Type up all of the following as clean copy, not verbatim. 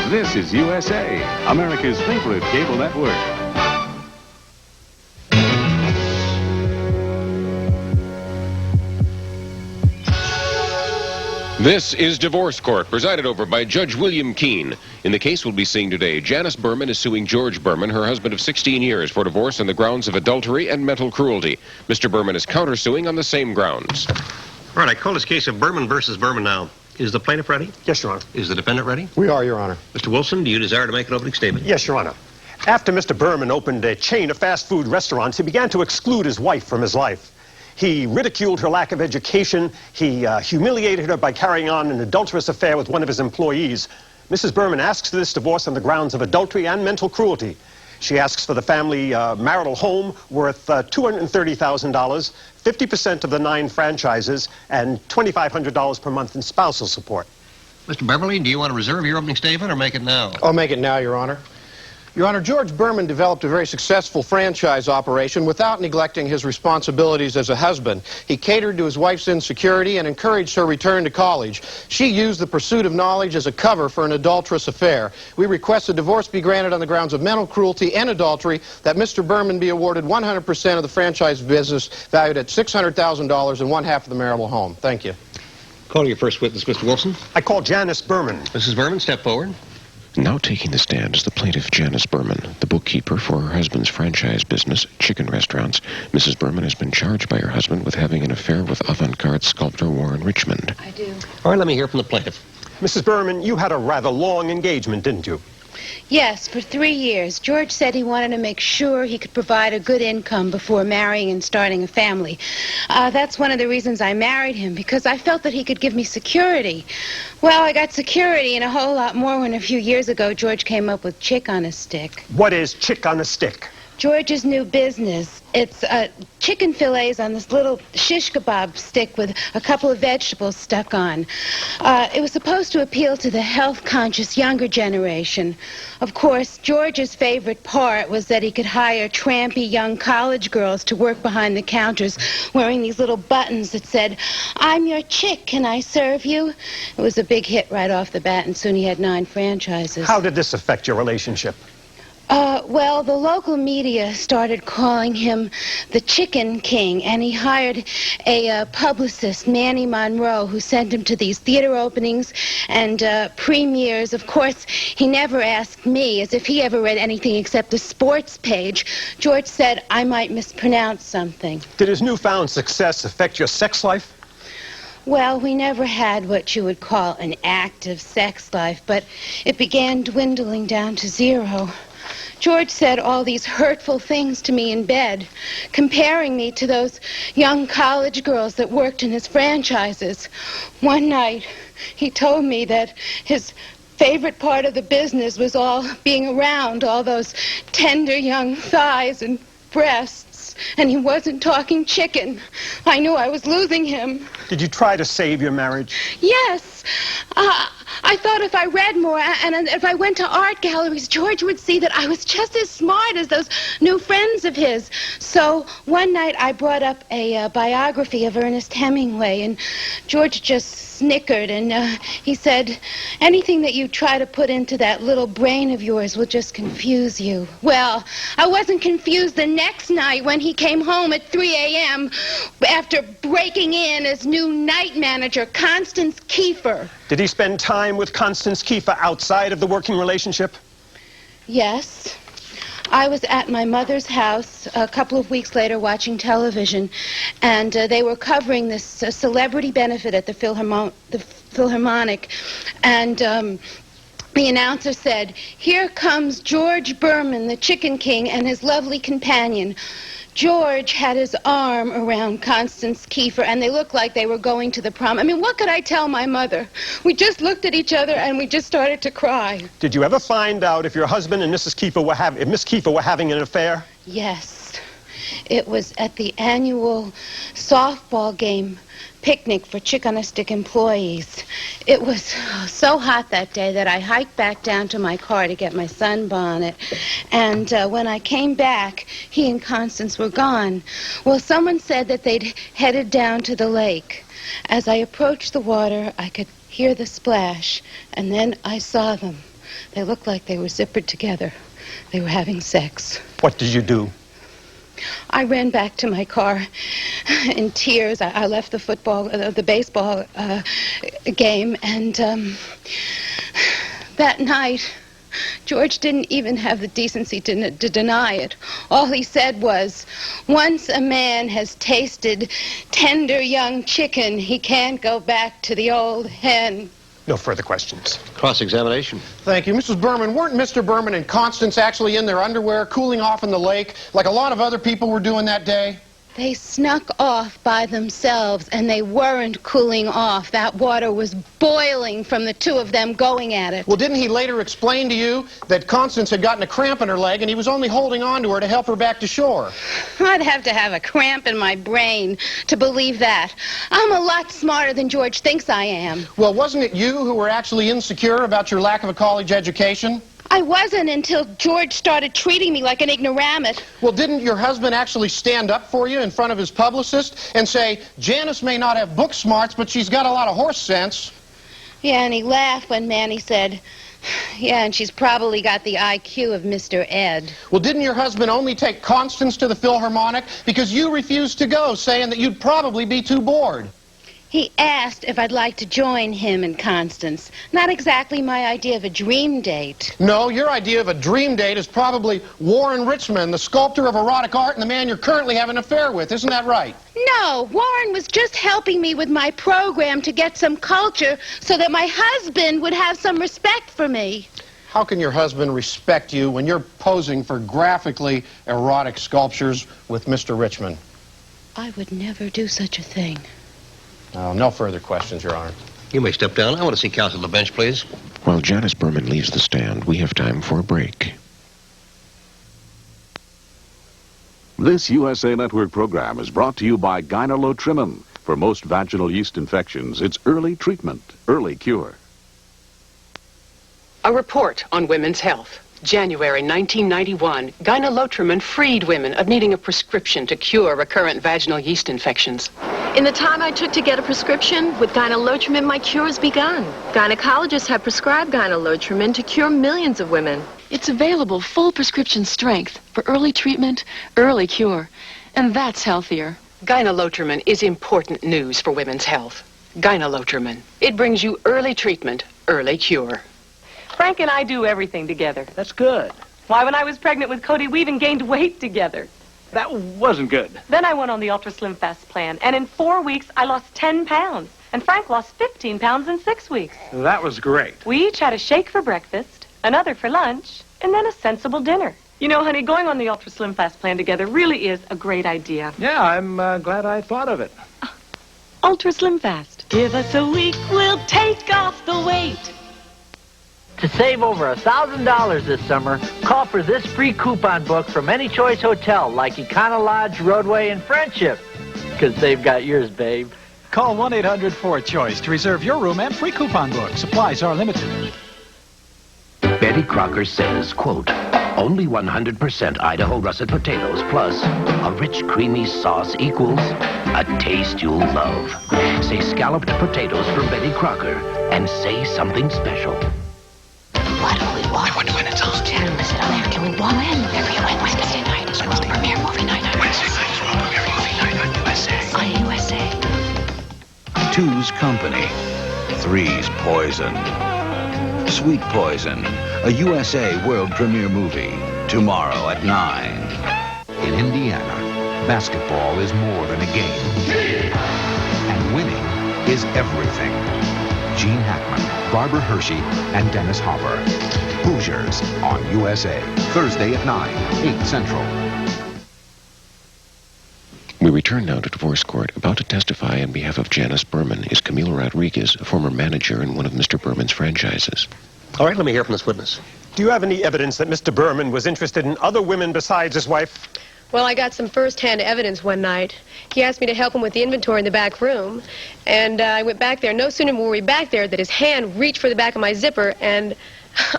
This is USA, America's favorite cable network. This is Divorce Court, presided over by Judge William Keene. In the case we'll be seeing today, Janice Berman is suing George Berman, her husband of 16 years, for divorce on the grounds of adultery and mental cruelty. Mr. Berman is countersuing on the same grounds. All right, I call this case of Berman versus Berman now. Is the plaintiff ready? Yes, Your Honor. Is the defendant ready? We are, Your Honor. Mr. Wilson, do you desire to make an opening statement? Yes, Your Honor. After Mr. Berman opened a chain of fast food restaurants, he began to exclude his wife from his life. He ridiculed her lack of education. He humiliated her by carrying on an adulterous affair with one of his employees. Mrs. Berman asks for this divorce on the grounds of adultery and mental cruelty. She asks for the family marital home worth $230,000, 50% of the 9 franchises, and $2,500 per month in spousal support. Mr. Beverly, do you want to reserve your opening statement or make it now? I'll make it now, Your Honor. Your Honor, George Berman developed a very successful franchise operation without neglecting his responsibilities as a husband. He catered to his wife's insecurity and encouraged her return to college. She used the pursuit of knowledge as a cover for an adulterous affair. We request a divorce be granted on the grounds of mental cruelty and adultery, that Mr. Berman be awarded 100% of the franchise business valued at $600,000 and one-half of the marital home. Thank you. Call your first witness, Mr. Wilson. I call Janice Berman. Mrs. Berman, step forward. Now taking the stand is the plaintiff, Janice Berman, the bookkeeper for her husband's franchise business, Chicken Restaurants. Mrs. Berman has been charged by her husband with having an affair with avant-garde sculptor Warren Richmond. I do. All right, let me hear from the plaintiff. Mrs. Berman, you had a rather long engagement, didn't you? Yes, for 3 years. George said he wanted to make sure he could provide a good income before marrying and starting a family. That's one of the reasons I married him, because I felt that he could give me security. Well, I got security and a whole lot more when a few years ago George came up with Chick on a Stick. What is Chick on a Stick? George's new business. It's chicken fillets on this little shish kebab stick with a couple of vegetables stuck on. It was supposed to appeal to the health-conscious younger generation. Of course, George's favorite part was that he could hire trampy young college girls to work behind the counters wearing these little buttons that said, "I'm your chick, can I serve you?" It was a big hit right off the bat, and soon he had 9 franchises. How did this affect your relationship? Well, the local media started calling him the Chicken King, and he hired a publicist, Manny Monroe, who sent him to these theater openings and premieres. Of course, he never asked me, as if he ever read anything except the sports page. George said I might mispronounce something. Did his newfound success affect your sex life? Well, we never had what you would call an active sex life, but it began dwindling down to 0. George said all these hurtful things to me in bed, comparing me to those young college girls that worked in his franchises. One night, he told me that his favorite part of the business was all being around all those tender young thighs and breasts, and he wasn't talking chicken. I knew I was losing him. Did you try to save your marriage? Yes. I thought if I read more and if I went to art galleries, George would see that I was just as smart as those new friends of his. So one night I brought up a biography of Ernest Hemingway, and George just snickered, and he said, "Anything that you try to put into that little brain of yours will just confuse you." Well, I wasn't confused the next night when he came home at 3 a.m. after breaking in as new night manager, Constance Kiefer. Did he spend time with Constance Kiefer outside of the working relationship? Yes. I was at my mother's house a couple of weeks later watching television, and they were covering this celebrity benefit at the Philharmonic, and the announcer said, "Here comes George Berman, the Chicken King, and his lovely companion." George had his arm around Constance Kiefer, and they looked like they were going to the prom. I mean, what could I tell my mother? We just looked at each other, and we just started to cry. Did you ever find out if your husband and Miss Kiefer were having an affair? Yes. It was at the annual softball game picnic for Chick on a Stick employees. It was so hot that day that I hiked back down to my car to get my sunbonnet. And when I came back, he and Constance were gone. Well, someone said that they'd headed down to the lake. As I approached the water, I could hear the splash, and then I saw them. They looked like they were zippered together. They were having sex. What did you do? I ran back to my car in tears. I left the baseball game, and that night, George didn't even have the decency to deny it. All he said was, once a man has tasted tender young chicken, he can't go back to the old hen. No further questions. Cross-examination. Thank you. Mrs. Berman, weren't Mr. Berman and Constance actually in their underwear cooling off in the lake like a lot of other people were doing that day? They snuck off by themselves, and they weren't cooling off. That water was boiling from the two of them going at it. Well, didn't he later explain to you that Constance had gotten a cramp in her leg and he was only holding on to her to help her back to shore? I'd have to have a cramp in my brain to believe that. I'm a lot smarter than George thinks I am. Well, wasn't it you who were actually insecure about your lack of a college education? I wasn't until George started treating me like an ignoramus. Well, didn't your husband actually stand up for you in front of his publicist and say, Janice may not have book smarts, but she's got a lot of horse sense? Yeah, and he laughed when Manny said, yeah, and she's probably got the IQ of Mr. Ed. Well, didn't your husband only take Constance to the Philharmonic because you refused to go, saying that you'd probably be too bored? He asked if I'd like to join him and Constance. Not exactly my idea of a dream date. No, your idea of a dream date is probably Warren Richmond, the sculptor of erotic art and the man you're currently having an affair with. Isn't that right? No, Warren was just helping me with my program to get some culture so that my husband would have some respect for me. How can your husband respect you when you're posing for graphically erotic sculptures with Mr. Richmond? I would never do such a thing. No further questions, Your Honor. You may step down. I want to see counsel at the bench, please. While Janice Berman leaves the stand, we have time for a break. This USA Network program is brought to you by Gynolotrimin. For most vaginal yeast infections, it's early treatment, early cure. A report on women's health. January 1991, Gynolotrimin freed women of needing a prescription to cure recurrent vaginal yeast infections. In the time I took to get a prescription, with Gynolotrimin, my cure has begun. Gynecologists have prescribed Gynolotrimin to cure millions of women. It's available full prescription strength for early treatment, early cure. And that's healthier. Gynolotrimin is important news for women's health. Gynolotrimin. It brings you early treatment, early cure. Frank and I do everything together. That's good. Why, when I was pregnant with Cody, we even gained weight together. That wasn't good. Then I went on the Ultra Slim Fast plan, and in 4 weeks, I lost 10 pounds. And Frank lost 15 pounds in 6 weeks. That was great. We each had a shake for breakfast, another for lunch, and then a sensible dinner. You know, honey, going on the Ultra Slim Fast plan together really is a great idea. Yeah, I'm glad I thought of it. Ultra Slim Fast. Give us a week, we'll take off the weight. To save over $1,000 this summer, call for this free coupon book from any choice hotel like Econo Lodge, Roadway, and Friendship. Because they've got yours, babe. Call 1-800-4CHOICE to reserve your room and free coupon book. Supplies are limited. Betty Crocker says, quote, only 100% Idaho russet potatoes plus a rich creamy sauce equals a taste you'll love. Say scalloped potatoes from Betty Crocker and say something special. What do we want? I wonder when it's on. Channel is it on there? Can we blow in? Every Wednesday night is world premiere movie night on Wednesday night is world premiere movie night on USA. On USA. 2's Company. 3's Poison. Sweet Poison, a USA world premiere movie. Tomorrow at 9. In Indiana, basketball is more than a game. And winning is everything. Gene Hackman, Barbara Hershey, and Dennis Hopper. Hoosiers on USA. Thursday at 9, 8 Central. We return now to divorce court. About to testify on behalf of Janice Berman is Camilo Rodriguez, a former manager in one of Mr. Berman's franchises. All right, let me hear from this witness. Do you have any evidence that Mr. Berman was interested in other women besides his wife? Well, I got some first-hand evidence one night. He asked me to help him with the inventory in the back room, and I went back there. No sooner were we back there that his hand reached for the back of my zipper, and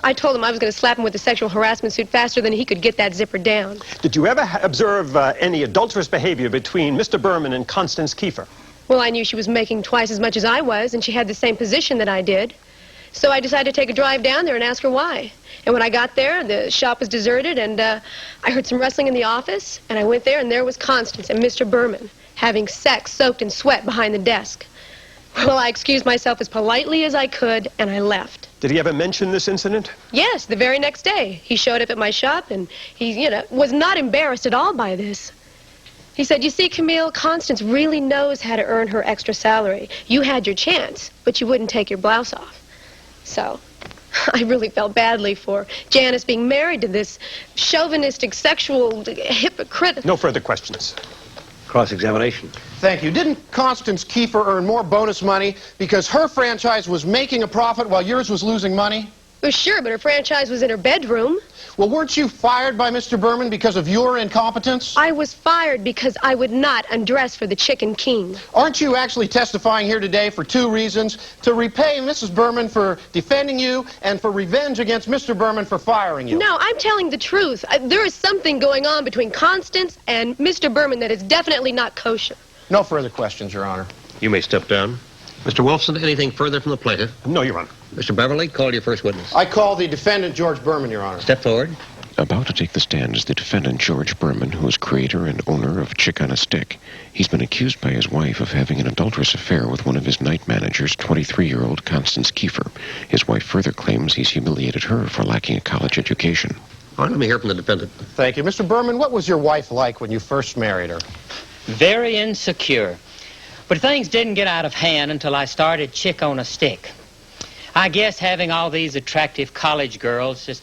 I told him I was going to slap him with a sexual harassment suit faster than he could get that zipper down. Did you ever observe any adulterous behavior between Mr. Berman and Constance Kiefer? Well, I knew she was making twice as much as I was, and she had the same position that I did. So I decided to take a drive down there and ask her why. And when I got there, the shop was deserted, and I heard some rustling in the office, and I went there, and there was Constance and Mr. Berman having sex soaked in sweat behind the desk. Well, I excused myself as politely as I could, and I left. Did he ever mention this incident? Yes, the very next day. He showed up at my shop, and he, was not embarrassed at all by this. He said, "You see, Camille, Constance really knows how to earn her extra salary. You had your chance, but you wouldn't take your blouse off." So, I really felt badly for Janice being married to this chauvinistic, sexual hypocrite. No further questions. Cross-examination. Thank you. Didn't Constance Kiefer earn more bonus money because her franchise was making a profit while yours was losing money? Well, sure, but her franchise was in her bedroom. Well, weren't you fired by Mr. Berman because of your incompetence? I was fired because I would not undress for the Chicken King. Aren't you actually testifying here today for two reasons? To repay Mrs. Berman for defending you and for revenge against Mr. Berman for firing you. No, I'm telling the truth. There is something going on between Constance and Mr. Berman that is definitely not kosher. No further questions, Your Honor. You may step down. Mr. Wolfson, anything further from the plaintiff? No, Your Honor. Mr. Beverly, call your first witness. I call the defendant, George Berman, Your Honor. Step forward. About to take the stand is the defendant, George Berman, who is creator and owner of Chick on a Stick. He's been accused by his wife of having an adulterous affair with one of his night managers, 23-year-old Constance Kiefer. His wife further claims he's humiliated her for lacking a college education. All right, let me hear from the defendant. Thank you. Mr. Berman, what was your wife like when you first married her? Very insecure. But things didn't get out of hand until I started Chick on a Stick. I guess having all these attractive college girls just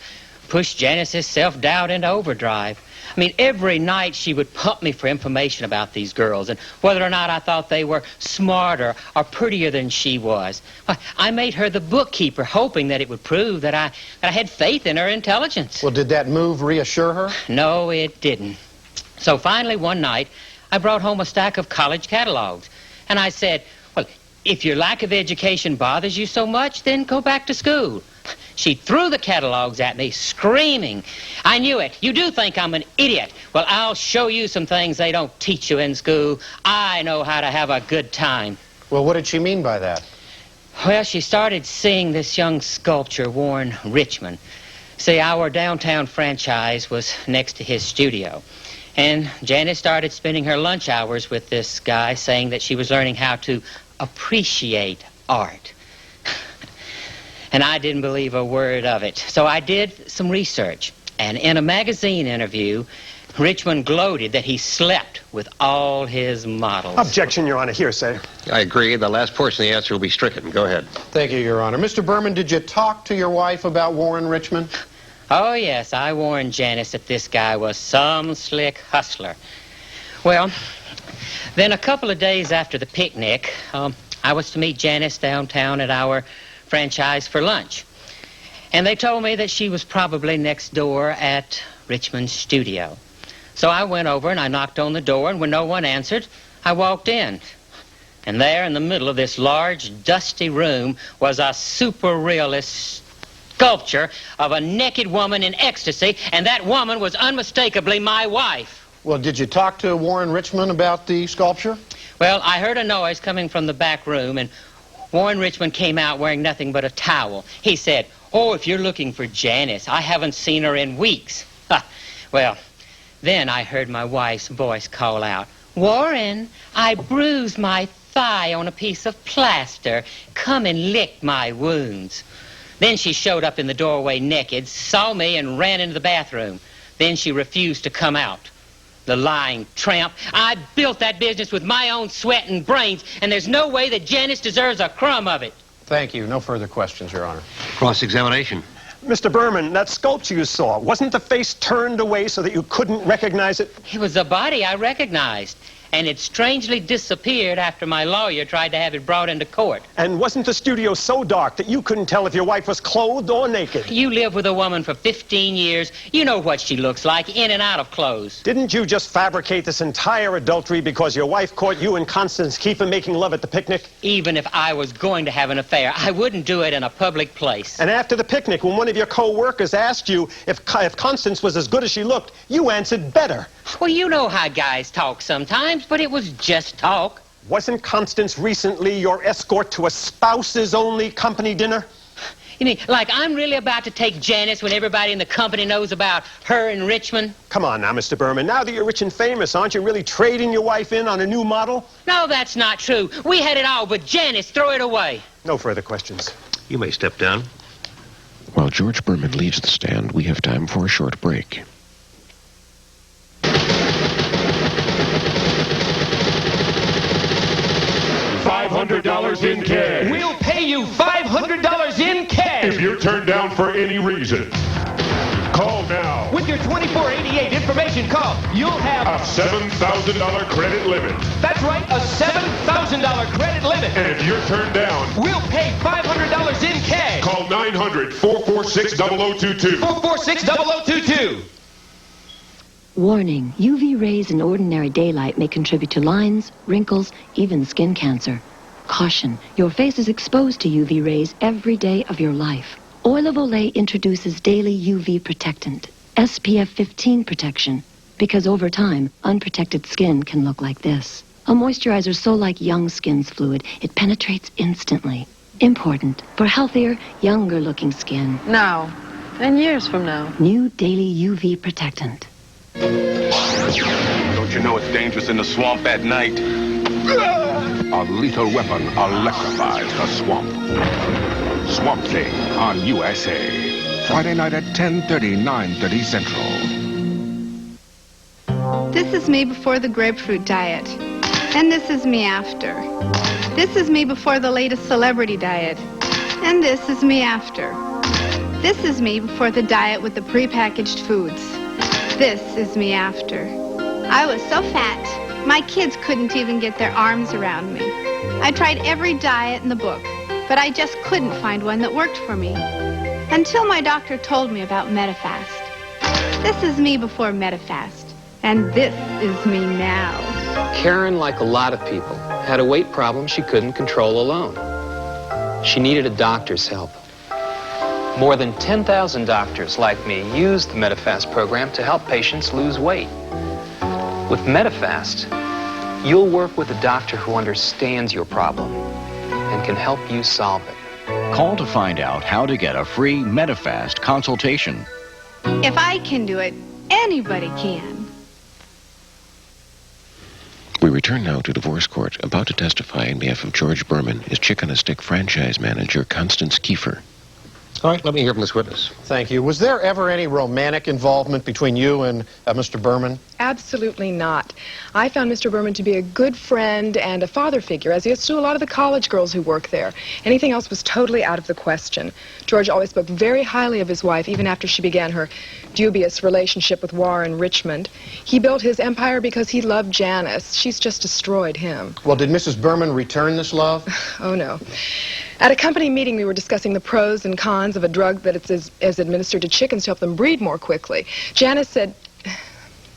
pushed Janice's self-doubt into overdrive. I mean, every night she would pump me for information about these girls and whether or not I thought they were smarter or prettier than she was. I made her the bookkeeper, hoping that it would prove that I had faith in her intelligence. Well, did that move reassure her? No, it didn't. So finally, one night, I brought home a stack of college catalogs. And I said, "Well, if your lack of education bothers you so much, then go back to school." She threw the catalogs at me, screaming, "I knew it. You do think I'm an idiot. Well, I'll show you some things they don't teach you in school. I know how to have a good time." Well, what did she mean by that? Well, she started seeing this young sculptor, Warren Richmond. See, our downtown franchise was next to his studio. And Janice started spending her lunch hours with this guy, saying that she was learning how to appreciate art. And I didn't believe a word of it. So I did some research. And in a magazine interview, Richmond gloated that he slept with all his models. Objection, Your Honor. Hearsay. I agree. The last portion of the answer will be stricken. Go ahead. Thank you, Your Honor. Mr. Berman, did you talk to your wife about Warren Richmond? Oh, yes, I warned Janice that this guy was some slick hustler. Well, then a couple of days after the picnic, I was to meet Janice downtown at our franchise for lunch. And they told me that she was probably next door at Richmond's studio. So I went over and I knocked on the door, and when no one answered, I walked in. And there in the middle of this large, dusty room was a super realist sculpture of a naked woman in ecstasy, and that woman was unmistakably my wife. Well, did you talk to Warren Richmond about the sculpture? Well, I heard a noise coming from the back room, and Warren Richmond came out wearing nothing but a towel. He said, "Oh, if you're looking for Janice, I haven't seen her in weeks." Well, then I heard my wife's voice call out, "Warren, I bruised my thigh on a piece of plaster. Come and lick my wounds." Then she showed up in the doorway naked, saw me, and ran into the bathroom. Then she refused to come out. The lying tramp. I built that business with my own sweat and brains, and there's no way that Janice deserves a crumb of it. Thank you. No further questions, Your Honor. Cross-examination. Mr. Berman, that sculpture you saw, wasn't the face turned away so that you couldn't recognize it? It was a body I recognized, and it strangely disappeared after my lawyer tried to have it brought into court. And wasn't the studio so dark that you couldn't tell if your wife was clothed or naked? You lived with a woman for 15 years. You know what she looks like, in and out of clothes. Didn't you just fabricate this entire adultery because your wife caught you and Constance Kiefer making love at the picnic? Even if I was going to have an affair, I wouldn't do it in a public place. And after the picnic, when one of your co-workers asked you if Constance was as good as she looked, you answered better. Well, you know how guys talk sometimes, but it was just talk. Wasn't Constance recently your escort to a spouses-only company dinner? You mean, like I'm really about to take Janice when everybody in the company knows about her in Richmond? Come on now, Mr. Berman. Now that you're rich and famous, aren't you really trading your wife in on a new model? No, that's not true. We had it all, but Janice, throw it away. No further questions. You may step down. While George Berman leaves the stand, we have time for a short break. $500 in cash. We'll pay you $500 in cash. If you're turned down for any reason. Call now. With your 2488 information call, you'll have a $7,000 credit limit. That's right, a $7,000 credit limit. And if you're turned down, we'll pay $500 in cash. Call 900-446-0022. 446-0022. Warning, UV rays in ordinary daylight may contribute to lines, wrinkles, even skin cancer. Caution, your face is exposed to UV rays every day of your life. Oil of Olay introduces daily UV protectant, SPF 15 protection, because over time, unprotected skin can look like this. A moisturizer so like young skin's fluid, it penetrates instantly. Important for healthier, younger-looking skin. Now, and years from now. New daily UV protectant. Don't you know it's dangerous in the swamp at night? A lethal weapon electrifies the swamp. Swamp Thing on USA. Friday night at 10:30, 9:30 Central. This is me before the grapefruit diet. And this is me after. This is me before the latest celebrity diet. And this is me after. This is me before the diet with the prepackaged foods. This is me after. I was so fat, my kids couldn't even get their arms around me. I tried every diet in the book, but I just couldn't find one that worked for me. Until my doctor told me about Medifast. This is me before Medifast, and this is me now. Karen, like a lot of people, had a weight problem she couldn't control alone. She needed a doctor's help. More than 10,000 doctors like me use the Medifast program to help patients lose weight. With Medifast, you'll work with a doctor who understands your problem and can help you solve it. Call to find out how to get a free Medifast consultation. If I can do it, anybody can. We return now to divorce court. About to testify on behalf of George Berman is Chick on a Stick franchise manager Constance Kiefer. All right, let me hear from this witness. Thank you. Was there ever any romantic involvement between you and Mr. Berman? Absolutely not. I found Mr. Berman to be a good friend and a father figure, as he is to a lot of the college girls who work there. Anything else was totally out of the question. George always spoke very highly of his wife, even after she began her dubious relationship with Warren Richmond. He built his empire because he loved Janice. She's just destroyed him. Well, did Mrs. Berman return this love? Oh, no. At a company meeting, we were discussing the pros and cons of a drug that is administered to chickens to help them breed more quickly. Janice said,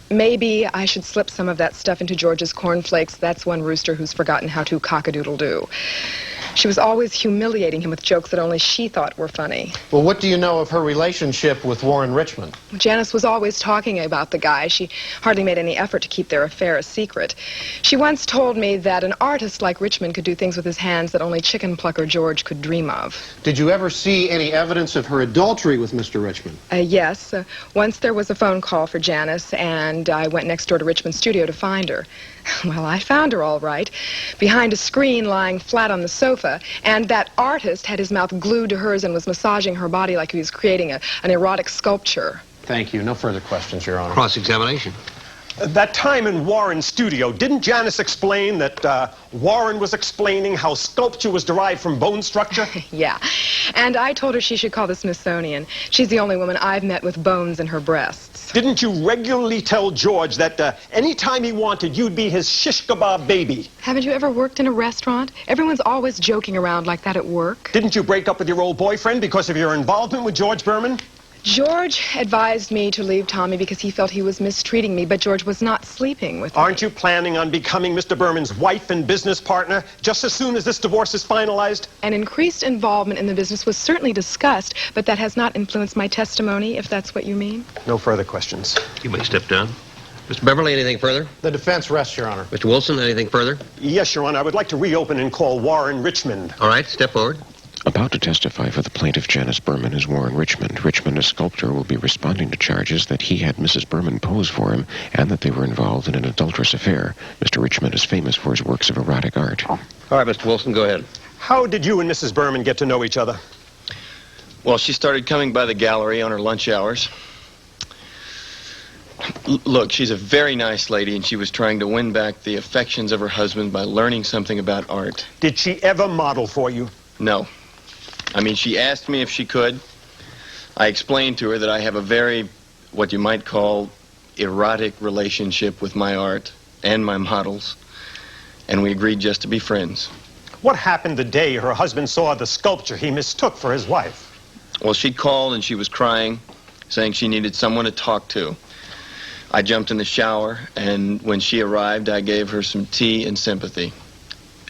maybe I should slip some of that stuff into George's cornflakes. That's one rooster who's forgotten how to cock-a-doodle-doo. She was always humiliating him with jokes that only she thought were funny. Well, what do you know of her relationship with Warren Richmond? Janice was always talking about the guy. She hardly made any effort to keep their affair a secret. She once told me that an artist like Richmond could do things with his hands that only chicken plucker George could dream of. Did you ever see any evidence of her adultery with Mr. Richmond? Yes. Once there was a phone call for Janice, and I went next door to Richmond's studio to find her. Well, I found her all right, behind a screen lying flat on the sofa, and that artist had his mouth glued to hers and was massaging her body like he was creating an erotic sculpture. Thank you. No further questions, Your Honor. Cross-examination. That time in Warren's studio, didn't Janice explain that Warren was explaining how sculpture was derived from bone structure? Yeah, and I told her she should call the Smithsonian. She's the only woman I've met with bones in her breasts. Didn't you regularly tell George that anytime he wanted, you'd be his shish kebab baby? Haven't you ever worked in a restaurant? Everyone's always joking around like that at work. Didn't you break up with your old boyfriend because of your involvement with George Berman? George advised me to leave Tommy because he felt he was mistreating me, but George was not sleeping with me. Aren't you planning on becoming Mr. Berman's wife and business partner just as soon as this divorce is finalized? An increased involvement in the business was certainly discussed, but that has not influenced my testimony, if that's what you mean. No further questions. You may step down. Mr. Beverly, anything further? The defense rests, Your Honor. Mr. Wilson, anything further? Yes, Your Honor. I would like to reopen and call Warren Richmond. All right, step forward. About to testify for the plaintiff, Janice Berman, is Warren Richmond. Richmond, a sculptor, will be responding to charges that he had Mrs. Berman pose for him and that they were involved in an adulterous affair. Mr. Richmond is famous for his works of erotic art. All right, Mr. Wilson, go ahead. How did you and Mrs. Berman get to know each other? Well, she started coming by the gallery on her lunch hours. Look, she's a very nice lady, and she was trying to win back the affections of her husband by learning something about art. Did she ever model for you? No. I mean, she asked me if she could. I explained to her that I have a very, what you might call, erotic relationship with my art and my models, and we agreed just to be friends. What happened the day her husband saw the sculpture he mistook for his wife? Well, she called and she was crying, saying she needed someone to talk to. I jumped in the shower, and when she arrived, I gave her some tea and sympathy.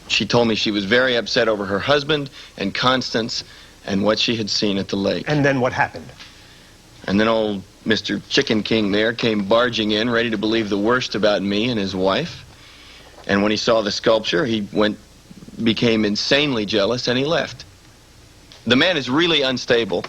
She told me she was very upset over her husband and Constance and what she had seen at the lake. And then what happened? And then old Mr. Chicken King there came barging in, ready to believe the worst about me and his wife. And when he saw the sculpture, he became insanely jealous, and he left. The man is really unstable.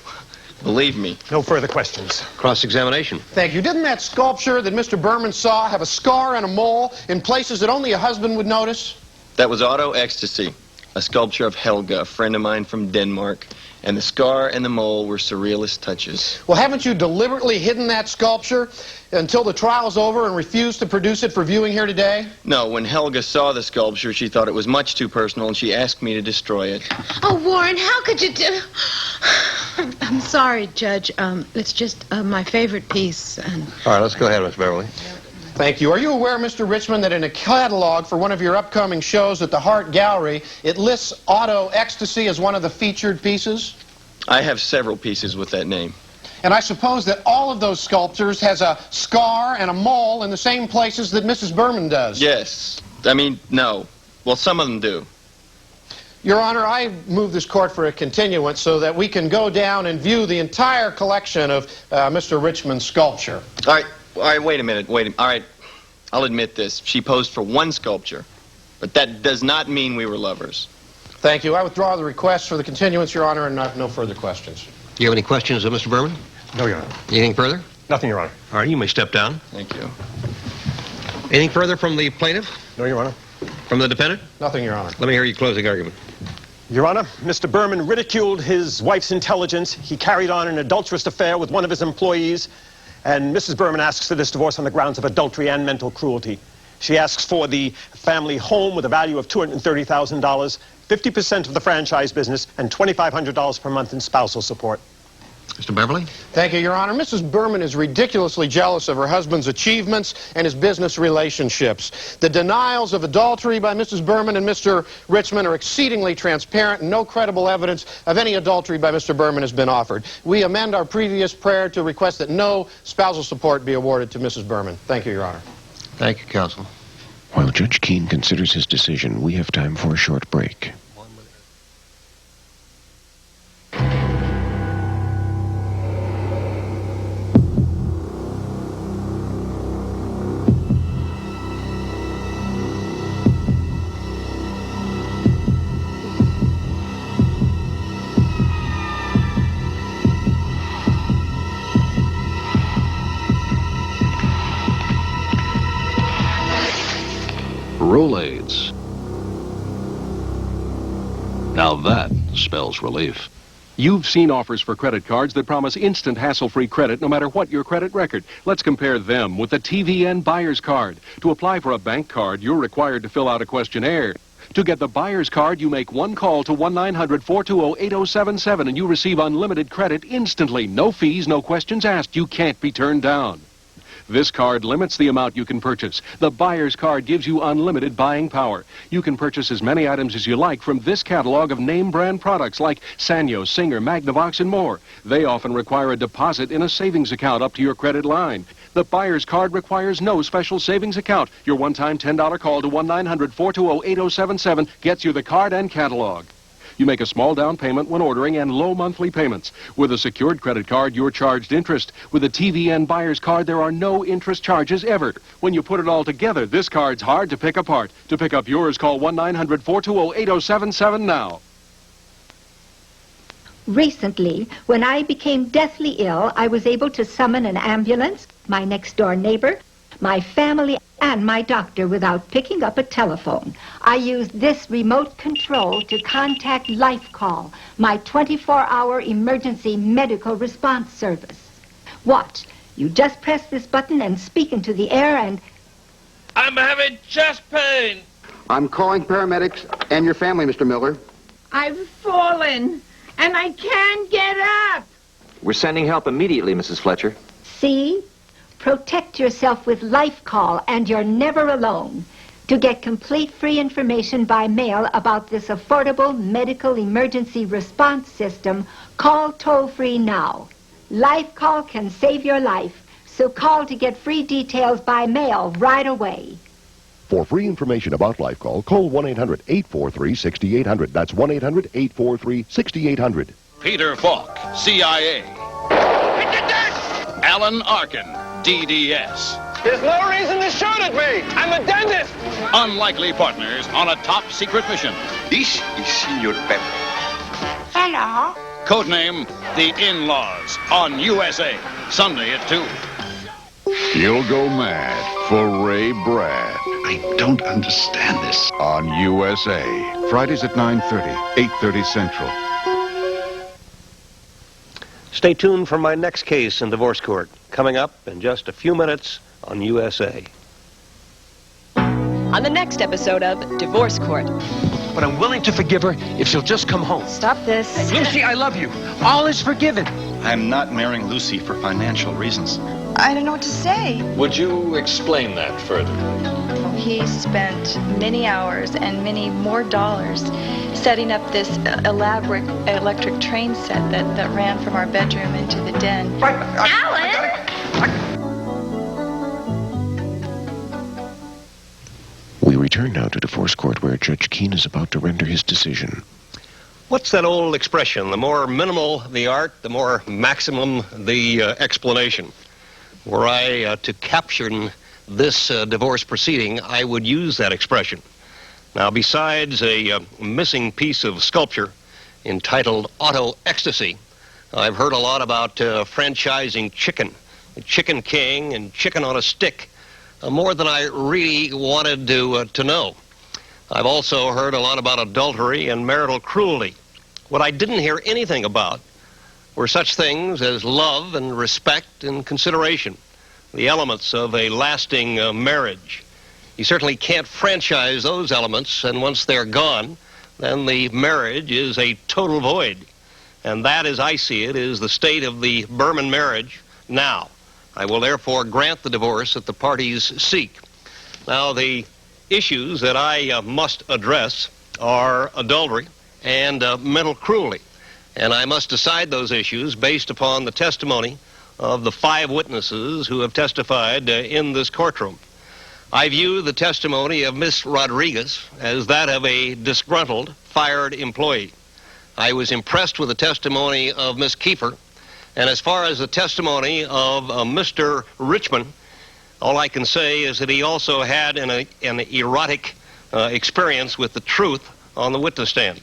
Believe me. No further questions. Cross-examination. Thank you. Didn't that sculpture that Mr. Berman saw have a scar and a mole in places that only a husband would notice? That was Auto Ecstasy, a sculpture of Helga, a friend of mine from Denmark. And the scar and the mole were surrealist touches. Well, haven't you deliberately hidden that sculpture until the trial's over and refused to produce it for viewing here today? No, when Helga saw the sculpture, she thought it was much too personal, and she asked me to destroy it. Oh, Warren, how could you do... I'm sorry, Judge. It's just my favorite piece. And... All right, let's go ahead, Miss Beverly. Thank you. Are you aware, Mr. Richmond, that in a catalog for one of your upcoming shows at the Hart Gallery, it lists Auto Ecstasy as one of the featured pieces? I have several pieces with that name. And I suppose that all of those sculptures has a scar and a mole in the same places that Mrs. Berman does? Yes. I mean, no. Well, some of them do. Your Honor, I move this court for a continuance so that we can go down and view the entire collection of Mr. Richmond's sculpture. All right, wait a minute. All right, I'll admit this. She posed for one sculpture, but that does not mean we were lovers. Thank you. I withdraw the request for the continuance, Your Honor, and I have no further questions. Do you have any questions of Mr. Berman? No, Your Honor. Anything further? Nothing, Your Honor. All right, you may step down. Thank you. Anything further from the plaintiff? No, Your Honor. From the defendant? Nothing, Your Honor. Let me hear your closing argument. Your Honor, Mr. Berman ridiculed his wife's intelligence. He carried on an adulterous affair with one of his employees, and Mrs. Berman asks for this divorce on the grounds of adultery and mental cruelty. She asks for the family home with a value of $230,000, 50% of the franchise business, and $2,500 per month in spousal support. Mr. Beverly? Thank you, Your Honor. Mrs. Berman is ridiculously jealous of her husband's achievements and his business relationships. The denials of adultery by Mrs. Berman and Mr. Richmond are exceedingly transparent, and no credible evidence of any adultery by Mr. Berman has been offered. We amend our previous prayer to request that no spousal support be awarded to Mrs. Berman. Thank you, Your Honor. Thank you, counsel. While Judge Keene considers his decision, we have time for a short break. Rolaids. Now that spells relief. You've seen offers for credit cards that promise instant hassle-free credit no matter what your credit record. Let's compare them with the TVN Buyer's Card. To apply for a bank card, you're required to fill out a questionnaire. To get the Buyer's Card, you make one call to 1-900-420-8077 and you receive unlimited credit instantly. No fees, no questions asked. You can't be turned down. This card limits the amount you can purchase. The Buyer's Card gives you unlimited buying power. You can purchase as many items as you like from this catalog of name brand products like Sanyo, Singer, Magnavox, and more. They often require a deposit in a savings account up to your credit line. The Buyer's Card requires no special savings account. Your one-time $10 call to 1-900-420-8077 gets you the card and catalog. You make a small down payment when ordering and low monthly payments. With a secured credit card, you're charged interest. With a TVN Buyer's Card, there are no interest charges ever. When you put it all together, this card's hard to pick apart. To pick up yours, call 1-900-420-8077 now. Recently, when I became deathly ill, I was able to summon an ambulance, my next-door neighbor, my family, and my doctor without picking up a telephone. I used this remote control to contact LifeCall, my 24-hour emergency medical response service. Watch. You just press this button and speak into the air and... I'm having chest pain. I'm calling paramedics and your family, Mr. Miller. I've fallen, and I can't get up. We're sending help immediately, Mrs. Fletcher. See? Protect yourself with LifeCall, and you're never alone. To get complete free information by mail about this affordable medical emergency response system, call toll-free now. LifeCall can save your life, so call to get free details by mail right away. For free information about LifeCall, call 1-800-843-6800. That's 1-800-843-6800. Peter Falk, CIA. Alan Arkin, DDS. There's no reason to shoot at me. I'm a dentist. Unlikely partners on a top secret mission. This is Senor Pepe. Hello. Codename The In-Laws on USA. Sunday at 2. You'll go mad for Ray Brad. I don't understand this. On USA. Fridays at 9:30, 8:30 Central. Stay tuned for my next case in divorce court, coming up in just a few minutes on USA. On the next episode of Divorce Court. But I'm willing to forgive her if she'll just come home. Stop this. Lucy, I love you. All is forgiven. I'm not marrying Lucy for financial reasons. I don't know what to say. Would you explain that further? He spent many hours and many more dollars setting up this elaborate electric train set that ran from our bedroom into the den. Alan! We return now to divorce court where Judge Keene is about to render his decision. What's that old expression? The more minimal the art, the more maximum the explanation. Were I to capture this divorce proceeding, I would use that expression. Now, besides a missing piece of sculpture entitled Auto Ecstasy, I've heard a lot about franchising chicken, Chicken King and chicken on a stick, more than I really wanted to know. I've also heard a lot about adultery and marital cruelty. What I didn't hear anything about were such things as love and respect and consideration, the elements of a lasting marriage. You certainly can't franchise those elements, and once they're gone, then the marriage is a total void. And that, as I see it, is the state of the Berman marriage now. I will therefore grant the divorce that the parties seek. Now, the issues that I must address are adultery and mental cruelty. And I must decide those issues based upon the testimony of the 5 witnesses who have testified in this courtroom. I view the testimony of Miss Rodriguez as that of a disgruntled, fired employee. I was impressed with the testimony of Miss Kiefer, and as far as the testimony of Mr. Richmond, all I can say is that he also had an erotic experience with the truth on the witness stand.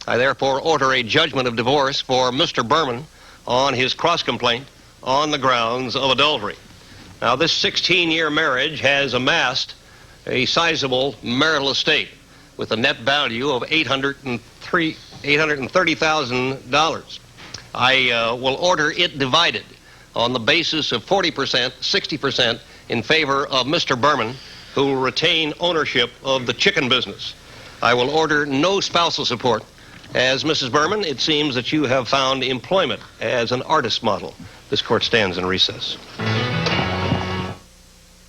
I therefore order a judgment of divorce for Mr. Berman on his cross-complaint on the grounds of adultery. Now, this 16-year marriage has amassed a sizable marital estate with a net value of $830,000. I will order it divided on the basis of 40%, 60% in favor of Mr. Berman, who will retain ownership of the chicken business. I will order no spousal support. As Mrs. Berman, it seems that you have found employment as an artist model. This court stands in recess.